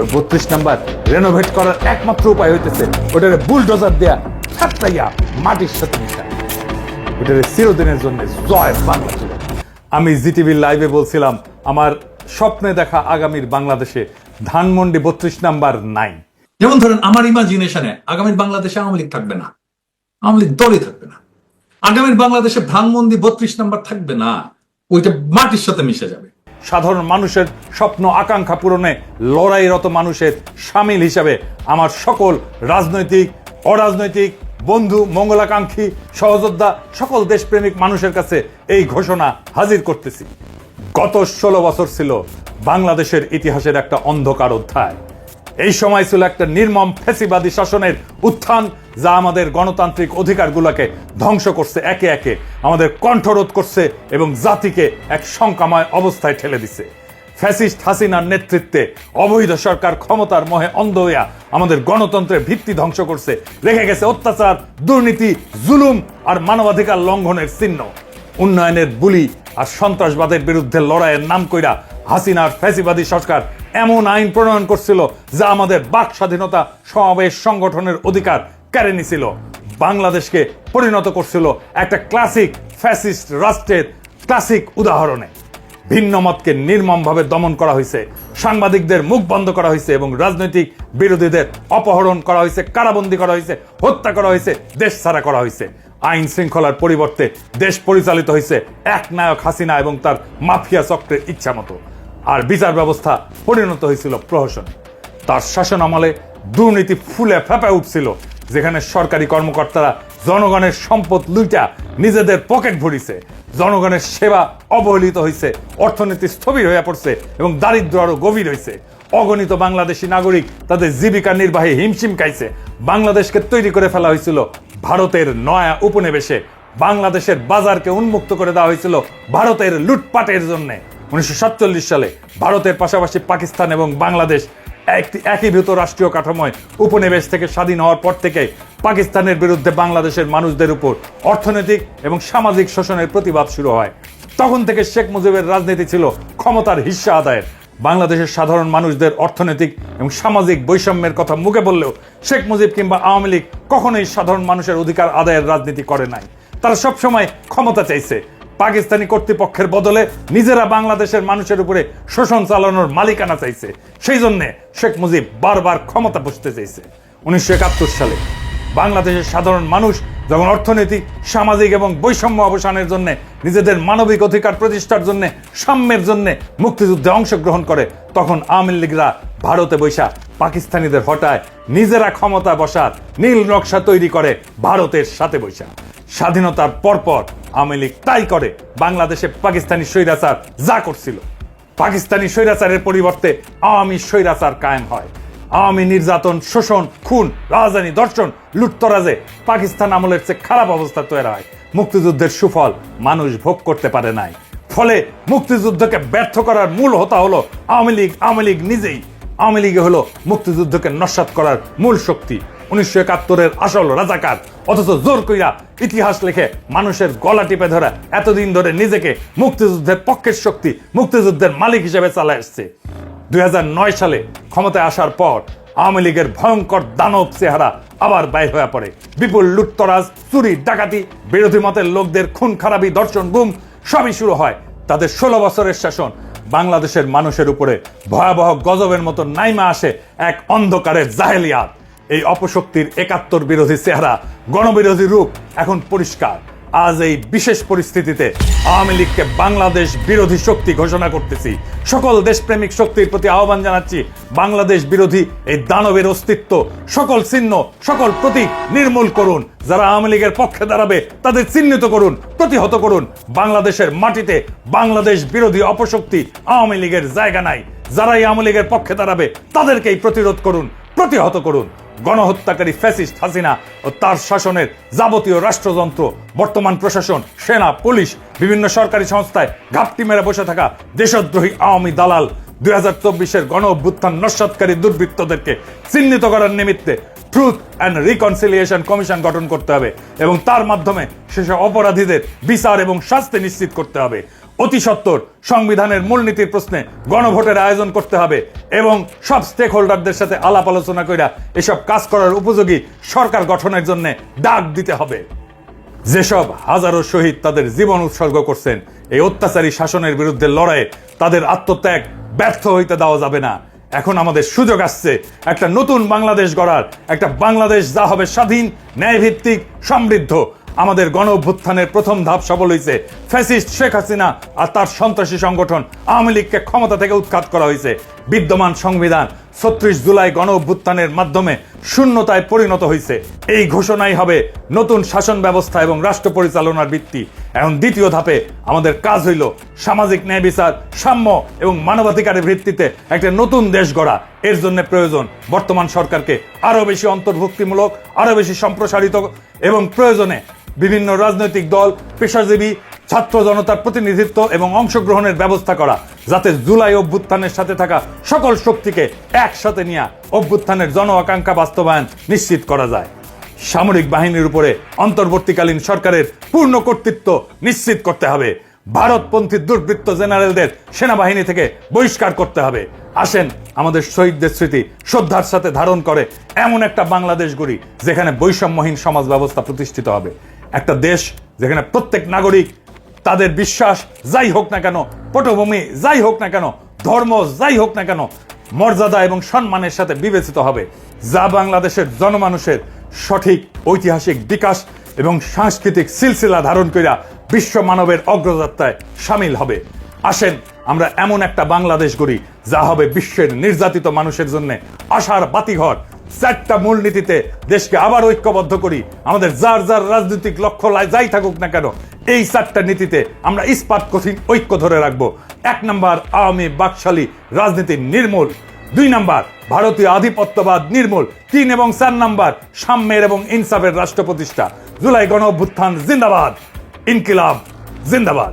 ওই 32 number renovate করার একমাত্র উপায় হইতেছে ওটারে বুলডোজার দেয়া ছাত্রাইয়া মাটির সাথে মিশা, ওটারে চিরদিনের জন্য জয় বাংলা ছিল। আমি জিটিভির লাইভে বলছিলাম আমার স্বপ্নে দেখা আগামীর বাংলাদেশে ধানমন্ডি 32 নাম্বার নাই। যেমন ধরেন আমার ইমাজিনেশনে আগামীর বাংলাদেশে আওয়ামী লীগ থাকবে না, আওয়ামী লীগ দলই থাকবে না। আগামীর বাংলাদেশে ধানমন্ডি 32 নাম্বার থাকবে না, ওইটা মাটির সাথে মিশে যাবে। সাধারণ মানুষের স্বপ্ন আকাঙ্ক্ষা পূরণে লড়াইরত মানুষের সামিল হিসাবে আমার সকল রাজনৈতিক অরাজনৈতিক বন্ধু মঙ্গলাকাঙ্ক্ষী সহযোদ্ধা সকল দেশপ্রেমিক মানুষের কাছে এই ঘোষণা হাজির করতেছি। গত 16 বছর ছিল বাংলাদেশের ইতিহাসের একটা অন্ধকার অধ্যায়। এই সময় ছিল একটা নির্মম ফ্যাসিবাদী শাসনের উত্থান, যা আমাদের গণতান্ত্রিক অধিকারগুলোকে ধ্বংস করছে, একে একে আমাদের কণ্ঠরোধ করছে এবং জাতিকে এক শঙ্কাময় অবস্থায় ঠেলে দিছে। ফ্যাসিস্ট হাসিনার নেতৃত্বে অবৈধ সরকার ক্ষমতার মোহে অন্ধ হইয়া আমাদের গণতন্ত্রের ভিত্তি ধ্বংস করছে, রেখে গেছে অত্যাচার, দুর্নীতি, জুলুম আর মানবাধিকার লঙ্ঘনের চিহ্ন। উন্নয়নের বুলি আর সন্ত্রাসবাদের বিরুদ্ধে লড়াইয়ের নাম কইরা হাসিনার ফ্যাসিবাদী সরকার এমন আইন প্রণয়ন করছিল যা আমাদের বাক স্বাধীনতা, সমাবেশ, সংগঠনের অধিকার কেড়ে নিছিল। বাংলাদেশকে পরিণত করছিল একটা ক্লাসিক ফ্যাসিস্ট রাষ্ট্রের ক্লাসিক উদাহরণে। ভিন্ন মতকে নির্মমভাবে দমন করা হয়েছে, সাংবাদিকদের মুখ বন্ধ করা হয়েছে এবং রাজনৈতিক বিরোধীদের অপহরণ করা হয়েছে, কারাবন্দী করা হয়েছে, হত্যা করা হয়েছে, দেশ ছাড়া করা হয়েছে। আইন শৃঙ্খলার পরিবর্তে দেশ পরিচালিত হয়েছে এক নায়ক হাসিনা এবং তার মাফিয়া চক্রের ইচ্ছা মতো। আর বিচার ব্যবস্থা পরিণত হয়েছিল প্রহসনে। তার শাসন আমলে দুর্নীতি ফুলে ফেঁপে উঠছিল, যেখানে সরকারি কর্মকর্তারা জনগণের সম্পদ লুইটা নিজেদের পকেট ভরিছে, জনগণের সেবা অবহেলিত হয়েছে, অর্থনীতি স্থবির হয়ে পড়ছে এবং দারিদ্র আরো গভীর হয়েছে। অগণিত বাংলাদেশি নাগরিক তাদের জীবিকা নির্বাহে হিমশিম খাইছে। বাংলাদেশকে তৈরি করে ফেলা হয়েছিল ভারতের নয়া উপনিবেশে। বাংলাদেশের বাজারকে উন্মুক্ত করে দেওয়া হয়েছিল ভারতের লুটপাটের জন্য। 1947 সালে ভারতের পাশাপাশি পাকিস্তান এবং বাংলাদেশ একীভূত রাষ্ট্রীয় কাঠামোয় উপনিবেশ থেকে স্বাধীন হওয়ার পর থেকে পাকিস্তানের বিরুদ্ধে বাংলাদেশের মানুষদের উপর অর্থনৈতিক এবং সামাজিক শোষণের প্রতিবাদ শুরু হয়। তখন থেকে শেখ মুজিবের রাজনীতি ছিল ক্ষমতার হিস্সা আদায়ের। বাংলাদেশের সাধারণ মানুষদের অর্থনৈতিক এবং সামাজিক বৈষম্যের কথা মুখে বললেও শেখ মুজিব কিংবা আওয়ামী লীগ কখনোই সাধারণ মানুষের অধিকার আদায়ের রাজনীতি করে নাই। তারা সবসময় ক্ষমতা চাইছে, পাকিস্তানি কর্তৃপক্ষের বদলে নিজেরা বাংলাদেশের মানুষের উপরে শোষণ চালানোর মালিকানা চাইছে। সেই জন্যে শেখ মুজিব বারবার ক্ষমতা বসতে চাইছে। 1971 সালে বাংলাদেশের সাধারণ মানুষ যখন অর্থনৈতিক, সামাজিক এবং বৈষম্য অবসানের জন্য, নিজেদের মানবিক অধিকার প্রতিষ্ঠার জন্য, সাম্যের জন্য মুক্তিযুদ্ধে অংশগ্রহণ করে, তখন আওয়ামী লীগরা ভারতে বৈশা পাকিস্তানিদের হটায় নিজেরা ক্ষমতা বসার নীল নকশা তৈরি করে ভারতের সাথে বৈশা। স্বাধীনতার পরপর আওয়ামী লীগ তাই করে। বাংলাদেশে পাকিস্তানি স্বৈরাচার যা করছিল, পাকিস্তানি স্বৈরাচারের পরিবর্তে আওয়ামী স্বৈরাচার কায়েম হয়। আওয়ামী নির্যাতন, শোষণ, খুন, রাজধানী দর্শন, লুটতরাজে পাকিস্তান আমলের চেয়ে খারাপ অবস্থা তৈরি হয়। মুক্তিযুদ্ধের সুফল মানুষ ভোগ করতে পারে নাই। ফলে মুক্তিযুদ্ধকে ব্যর্থ করার মূল হোতা হলো আওয়ামী লীগ নিজেই। আওয়ামী লীগ হলো মুক্তিযুদ্ধকে নস্যাৎ করার মূল শক্তি। 1971-এর আসল রাজাকার, অথচ জোর কইরা ইতিহাস লিখে মানুষের গলা টিপে ধরা এতদিন ধরে নিজেকে মুক্তিযুদ্ধের পক্ষের শক্তি, মুক্তিযুদ্ধের মালিক হিসেবে চালায় আসছে। 2009 সালে ক্ষমতায় আসার পর আওয়ামী লীগের ভয়ঙ্কর দানব চেহারা আবার বাইর হয়ে পড়ে। বিপুল লুটতরাজ, চুরি, ডাকাতি, বিরোধী মতের লোকদের খুন খারাপি, দর্শন, গুম সবই শুরু হয়। তাদের 16 বছরের শাসন বাংলাদেশের মানুষের উপরে ভয়াবহ গজবের মতো নাইমা আসে এক অন্ধকারের জাহেলিয়াত। এই অপশক্তির 71 বিরোধী চেহারা, গণবিরোধী রূপ এখন পরিষ্কার। আজ এই বিশেষ পরিস্থিতিতে আওয়ামী লীগকে বাংলাদেশ বিরোধী শক্তি ঘোষণা করতেছি। সকল দেশপ্রেমিক শক্তির প্রতি আহ্বান জানাচ্ছি, বাংলাদেশ বিরোধী এই দানবের অস্তিত্ব, সকল চিহ্ন, সকল প্রতীক নির্মূল করুন। যারা আওয়ামী লীগের পক্ষে দাঁড়াবে তাদের চিহ্নিত করুন, প্রতিহত করুন। বাংলাদেশের মাটিতে বাংলাদেশ বিরোধী অপশক্তি আওয়ামী লীগের জায়গা নাই। যারাই আওয়ামী লীগের পক্ষে দাঁড়াবে তাদেরকেই প্রতিরোধ করুন, প্রতিহত করুন। গণহত্যাকারী ফ্যাসিস্ট হাসিনা ও তার শাসনের যাবতীয় রাষ্ট্রযন্ত্র, বর্তমান প্রশাসন, সেনা, পুলিশ, বিভিন্ন সরকারি সংস্থায় ঘাপটি মেরে বসে থাকা দেশদ্রোহী আওয়ামী দালাল 2024-এর গণ অভ্যুত্থান নস্যাৎকারী দুর্বৃত্তদেরকে চিহ্নিত করার নিমিত্তে ট্রুথ অ্যান্ড রিকনসিলিয়েশন কমিশন গঠন করতে হবে এবং তার মাধ্যমে সেসব অপরাধীদের বিচার এবং শাস্তি নিশ্চিত করতে হবে। অতি সত্বর সংবিধানের মূলনীতির প্রশ্নে গণভোটের আয়োজন করতে হবে এবং সব স্টেক হোল্ডারদের সাথে আলাপ আলোচনা কইরা এসব কাজ করার উপযোগী সরকার গঠনের জন্য ডাক দিতে হবে। যেসব হাজারো শহীদ তাদের জীবন উৎসর্গ করছেন এই অত্যাচারী শাসনের বিরুদ্ধে লড়াইয়ে, তাদের আত্মত্যাগ ব্যর্থ হইতে দেওয়া যাবে না। এখন আমাদের সুযোগ আসছে একটা নতুন বাংলাদেশ গড়ার, একটা বাংলাদেশ যা হবে স্বাধীন, ন্যায়ভিত্তিক, সমৃদ্ধ। আমাদের গণ অভ্যুত্থানের প্রথম ধাপ সফল হয়েছে। ফ্যাসিস্ট শেখ হাসিনা আর তার সন্ত্রাসী সংগঠন আওয়ামী লীগকে ক্ষমতা থেকে উৎখাত করা হয়েছে। বিদ্যমান সংবিধান ৩৬ জুলাই গণ অভ্যুত্থানের মাধ্যমে শূন্যতায় পরিণত হয়েছে। এই ঘোষণাই হবে নতুন শাসন ব্যবস্থা এবং রাষ্ট্র পরিচালনার ভিত্তি। এখন দ্বিতীয় ধাপে আমাদের কাজ হইল সামাজিক ন্যায় বিচার, সাম্য এবং মানবাধিকারের ভিত্তিতে একটা নতুন দেশ গড়া। এর জন্য প্রয়োজন বর্তমান সরকারকে আরো বেশি অন্তর্ভুক্তিমূলক, আরো বেশি সম্প্রসারিত এবং প্রয়োজনে বিভিন্ন রাজনৈতিক দল, পেশাজীবী, ছাত্র জনতার প্রতিনিধিত্ব এবং অংশগ্রহণের ব্যবস্থা করা, যাতে জুলাই অভ্যুত্থানের সাথে থাকা সকল শক্তিকে একসাথে নিয়ে অভ্যুত্থানের জন আকাঙ্ক্ষা বাস্তবায়ন নিশ্চিত করা যায়। সামরিক বাহিনীর উপরে অন্তর্বর্তীকালীন সরকারের পূর্ণ কর্তৃত্ব নিশ্চিত করতে হবে। ভারতপন্থী দুর্বৃত্ত জেনারেলদের সেনাবাহিনী থেকে বহিষ্কার করতে হবে। আসেন আমাদের শহীদদের স্মৃতি শ্রদ্ধার সাথে ধারণ করে এমন একটা বাংলাদেশ গড়ি যেখানে বৈষম্যহীন সমাজ ব্যবস্থা প্রতিষ্ঠিত হবে। একটা দেশ যেখানে প্রত্যেক নাগরিক তাদের বিশ্বাস যাই হোক না কেন, পটভূমি যাই হোক না কেন, ধর্ম যাই হোক না কেন, মর্যাদা এবং সম্মানের সাথে বিবেচিত হবে, যা বাংলাদেশের জনমানুষের সঠিক ঐতিহাসিক বিকাশ এবং সাংস্কৃতিক সিলসিলা ধারণ কইরা বিশ্ব মানবের অগ্রযাত্রায় সামিল হবে। আসেন আমরা এমন একটা বাংলাদেশ গড়ি যা হবে বিশ্বের নির্যাতিত মানুষের জন্য আশার বাতিঘর। 4টা মূলনীতিতে দেশকে আবার ঐক্যবদ্ধ করি। আমাদের যার যার রাজনৈতিক লক্ষ্য যাই থাকুক না কেন, এই 4টা নীতিতে আমরা ইস্পাত কঠিন ঐক্য ধরে রাখবো। 1 নম্বর আওয়ামী বাকশালী রাজনীতি নির্মূল। 2 নম্বর ভারতীয় আধিপত্যবাদ নির্মূল। 3 এবং 4 নম্বর সাম্যের এবং ইনসাফের রাষ্ট্র প্রতিষ্ঠা। জুলাই গণ অভ্যুত্থান জিন্দাবাদ, ইনকিলাব জিন্দাবাদ।